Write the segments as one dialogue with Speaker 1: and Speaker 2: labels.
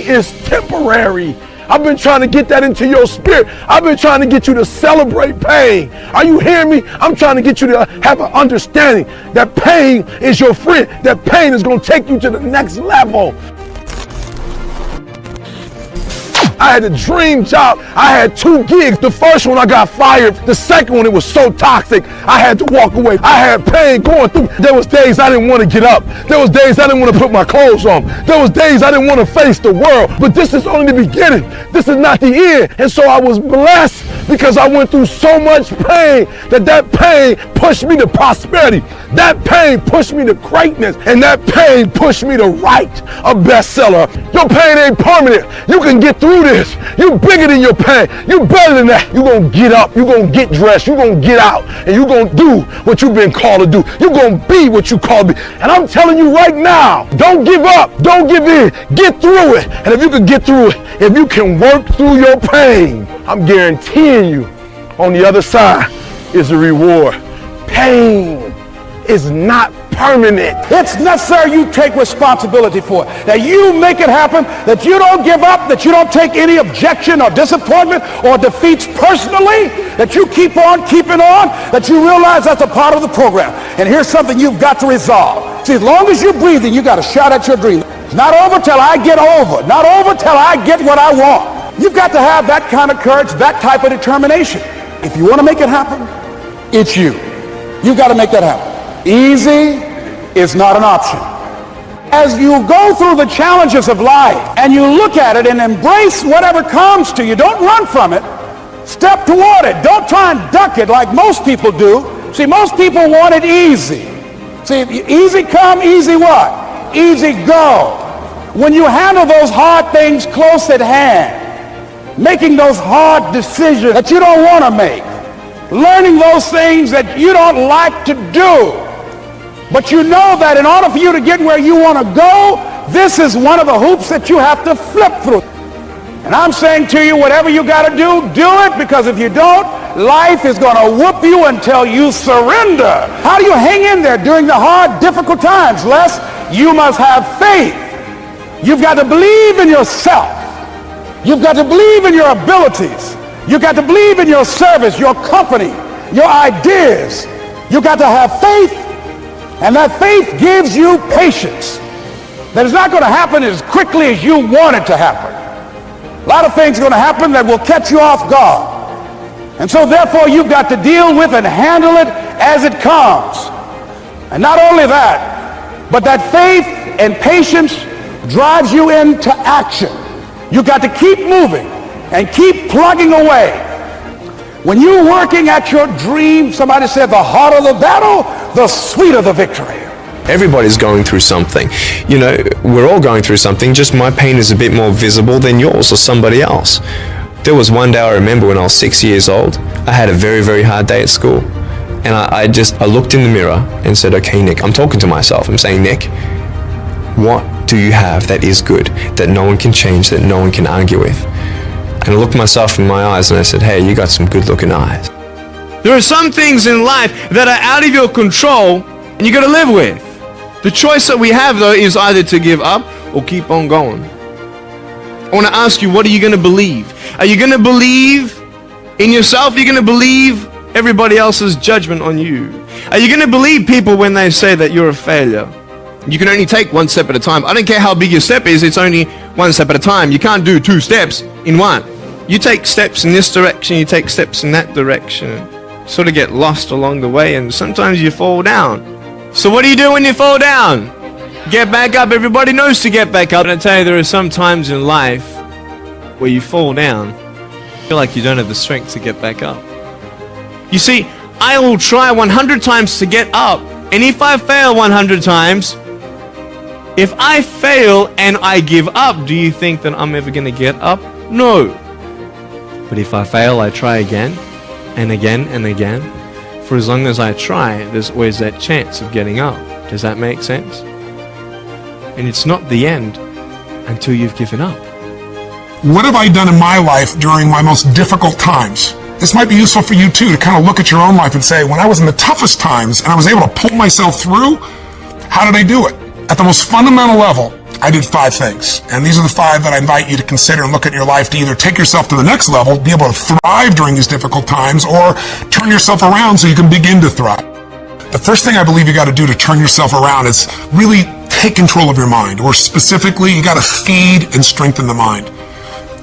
Speaker 1: is temporary. I've been trying to get that into your spirit. I've been trying to get you to celebrate pain. Are you hearing me? I'm trying to get you to have an understanding that pain is your friend, that pain is going to take you to the next level. I had a dream job. I had 2 gigs. The first one I got fired. The second one, it was so toxic, I had to walk away. I had pain going through. There was days I didn't want to get up. There was days I didn't want to put my clothes on. There was days I didn't want to face the world. But this is only the beginning. This is not the end. And so I was blessed because I went through so much pain that pain pushed me to prosperity. That pain pushed me to greatness. And that pain pushed me to write a bestseller. Your pain ain't permanent. You can get through this. You bigger than your pain. You better than that. You gonna get up. You gonna get dressed. You gonna get out. And you gonna do what you've been called to do. You gonna be what you called to be. And I'm telling you right now, don't give up. Don't give in. Get through it. And if you can get through it, if you can work through your pain, I'm guaranteeing you on the other side is a reward. Pain is not permanent.
Speaker 2: It's necessary you take responsibility for it, that you make it happen, that you don't give up, that you don't take any objection or disappointment or defeats personally, that you keep on keeping on, that you realize that's a part of the program. And here's something you've got to resolve. See, as long as you're breathing, you got to shout at your dream. It's not over till I get over. Not over till I get what I want. You've got to have that kind of courage, that type of determination. If you want to make it happen, it's you. You've got to make that happen. Easy is not an option. As you go through the challenges of life and you look at it and embrace whatever comes to you, don't run from it. Step toward it. Don't try and duck it like most people do. See, most people want it easy. See, easy come, easy what? Easy go. When you handle those hard things close at hand, making those hard decisions that you don't want to make, learning those things that you don't like to do, but you know that in order for you to get where you want to go, this is one of the hoops that you have to flip through. And I'm saying to you, whatever you got to do it, because if you don't, life is going to whoop you until you surrender. How do you hang in there during the hard, difficult times? Les, you must have faith. You've got to believe in yourself. You've got to believe in your abilities. You've got to believe in your service, your company, your ideas. You've got to have faith. And that faith gives you patience. That it's not going to happen as quickly as you want it to happen. A lot of things are going to happen that will catch you off guard. And so therefore you've got to deal with and handle it as it comes. And not only that, but that faith and patience drives you into action. You've got to keep moving and keep plugging away. When you're working at your dream, somebody said the harder the battle, the sweeter the victory.
Speaker 3: Everybody's going through something. You know, we're all going through something, just my pain is a bit more visible than yours or somebody else. There was one day I remember when I was 6 years old, I had a very, very hard day at school. And I looked in the mirror and said, okay, Nick, I'm talking to myself. I'm saying, Nick, what do you have that is good, that no one can change, that no one can argue with? And I looked myself in my eyes and I said, hey, you got some good looking eyes.
Speaker 4: There are some things in life that are out of your control and you got to live with. The choice that we have, though, is either to give up or keep on going. I want to ask you, what are you going to believe? Are you going to believe in yourself? Are you going to believe everybody else's judgment on you? Are you going to believe people when they say that you're a failure? You can only take one step at a time. I don't care how big your step is, it's only one step at a time. You can't do 2 steps in one. You take steps in this direction, you take steps in that direction. Sort of get lost along the way, and sometimes you fall down. So what do you do when you fall down? Get back up. Everybody knows to get back up. And I tell you, there are some times in life where you fall down, feel like you don't have the strength to get back up. You see, I will try 100 times to get up, and if I fail 100 times, if I fail and I give up, do you think that I'm ever going to get up? No. But if I fail, I try again and again and again. For as long as I try, there's always that chance of getting up. Does that make sense? And it's not the end until you've given up.
Speaker 5: What have I done in my life during my most difficult times? This might be useful for you too, to kind of look at your own life and say, when I was in the toughest times and I was able to pull myself through, how did I do it? At the most fundamental level, I did 5 things. And these are the 5 that I invite you to consider and look at your life to either take yourself to the next level, be able to thrive during these difficult times, or turn yourself around so you can begin to thrive. The first thing I believe you got to do to turn yourself around is really take control of your mind, or specifically, you got to feed and strengthen the mind.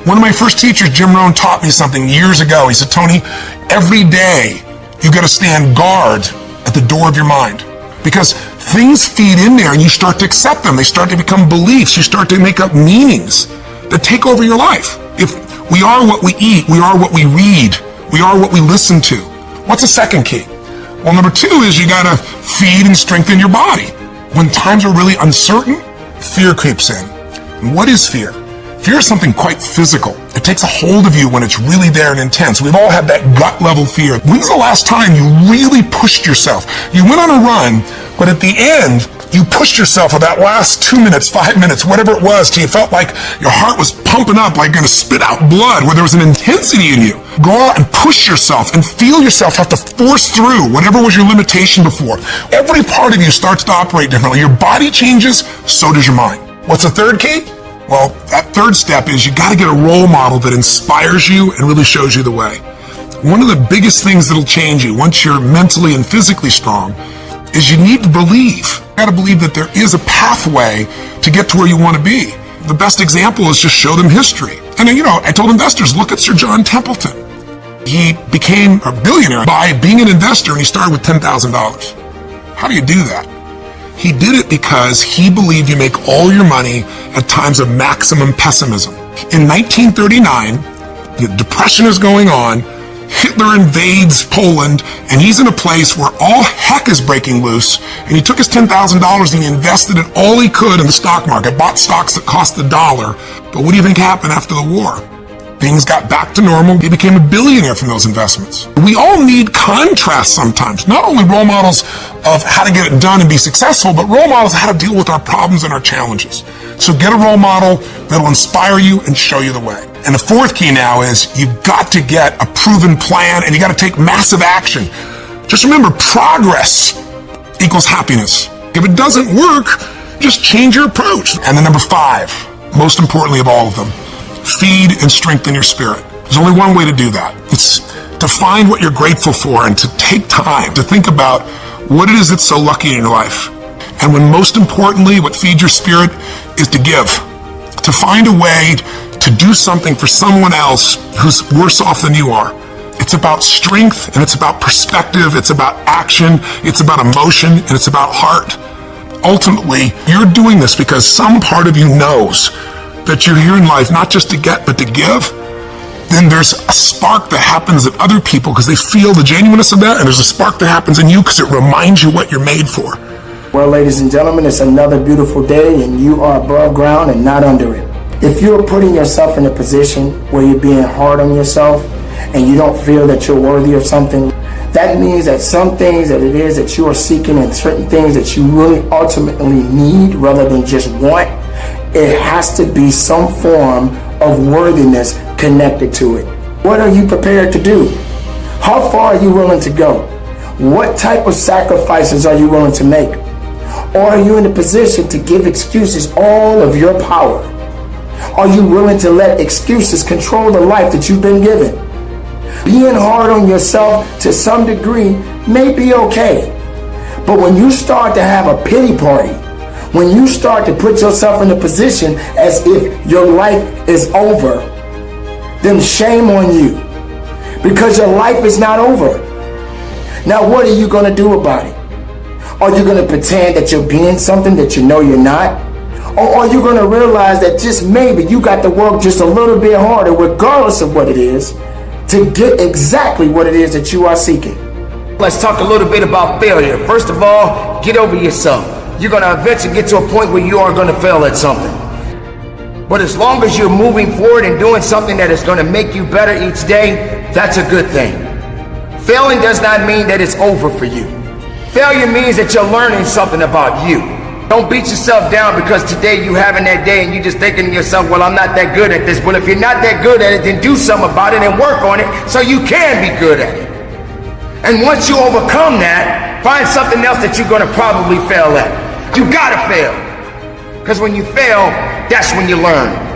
Speaker 5: One of my first teachers, Jim Rohn, taught me something years ago. He said, Tony, every day you got to stand guard at the door of your mind, because things feed in there and you start to accept them. They start to become beliefs. You start to make up meanings that take over your life. If we are what we eat, we are what we read, we are what we listen to. What's the second key? Well, number 2 is you got to feed and strengthen your body. When times are really uncertain, fear creeps in. And what is fear? Fear is something quite physical. It takes a hold of you when it's really there and intense. We've all had that gut level fear. When's the last time you really pushed yourself? You went on a run, but at the end, you pushed yourself for that last 2 minutes, 5 minutes, whatever it was, till you felt like your heart was pumping up, like going to spit out blood, where there was an intensity in you. Go out and push yourself and feel yourself have to force through whatever was your limitation before. Every part of you starts to operate differently. Your body changes, so does your mind. What's the third key? Well, that third step is you got to get a role model that inspires you and really shows you the way. One of the biggest things that'll change you once you're mentally and physically strong is you need to believe. You got to believe that there is a pathway to get to where you want to be. The best example is just show them history. And I told investors, look at Sir John Templeton. He became a billionaire by being an investor, and he started with $10,000. How do you do that? He did it because he believed you make all your money at times of maximum pessimism. In 1939, the Depression is going on, Hitler invades Poland, and he's in a place where all heck is breaking loose, and he took his $10,000 and he invested it all he could in the stock market, bought stocks that cost $1. But what do you think happened after the war? Things got back to normal. He became a billionaire from those investments. We all need contrast sometimes. Not only role models of how to get it done and be successful, but role models of how to deal with our problems and our challenges. So get a role model that'll inspire you and show you the way. And the fourth key now is you've got to get a proven plan, and you got to take massive action. Just remember, progress equals happiness. If it doesn't work, just change your approach. And then number 5, most importantly of all of them, feed and strengthen your spirit. There's only one way to do that. It's to find what you're grateful for and to take time to think about what it is that's so lucky in your life. And when most importantly, what feeds your spirit is to give. To find a way to do something for someone else who's worse off than you are. It's about strength, and it's about perspective, it's about action, it's about emotion, and it's about heart. Ultimately, you're doing this because some part of you knows that you're here in life not just to get, but to give. Then there's a spark that happens in other people because they feel the genuineness of that, and there's a spark that happens in you because it reminds you what you're made for.
Speaker 6: Well, ladies and gentlemen, it's another beautiful day, and you are above ground and not under it. If you're putting yourself in a position where you're being hard on yourself and you don't feel that you're worthy of something, that means that some things that it is that you are seeking and certain things that you really ultimately need rather than just want, it has to be some form of worthiness connected to it. What are you prepared to do? How far are you willing to go? What type of sacrifices are you willing to make? Or are you in a position to give excuses all of your power? Are you willing to let excuses control the life that you've been given? Being hard on yourself to some degree may be okay. But when you start to have a pity party, when you start to put yourself in a position as if your life is over, then shame on you, because your life is not over. Now, what are you going to do about it? Are you going to pretend that you're being something that you know you're not? Or are you going to realize that just maybe you got to work just a little bit harder, regardless of what it is, to get exactly what it is that you are seeking?
Speaker 7: Let's talk a little bit about failure. First of all, get over yourself. You're going to eventually get to a point where you are going to fail at something. But as long as you're moving forward and doing something that is going to make you better each day, that's a good thing. Failing does not mean that it's over for you. Failure means that you're learning something about you. Don't beat yourself down because today you having that day and you just thinking to yourself, well, I'm not that good at this. Well, if you're not that good at it, then do something about it and work on it so you can be good at it. And once you overcome that, find something else that you're going to probably fail at. You gotta fail. Because when you fail, that's when you learn.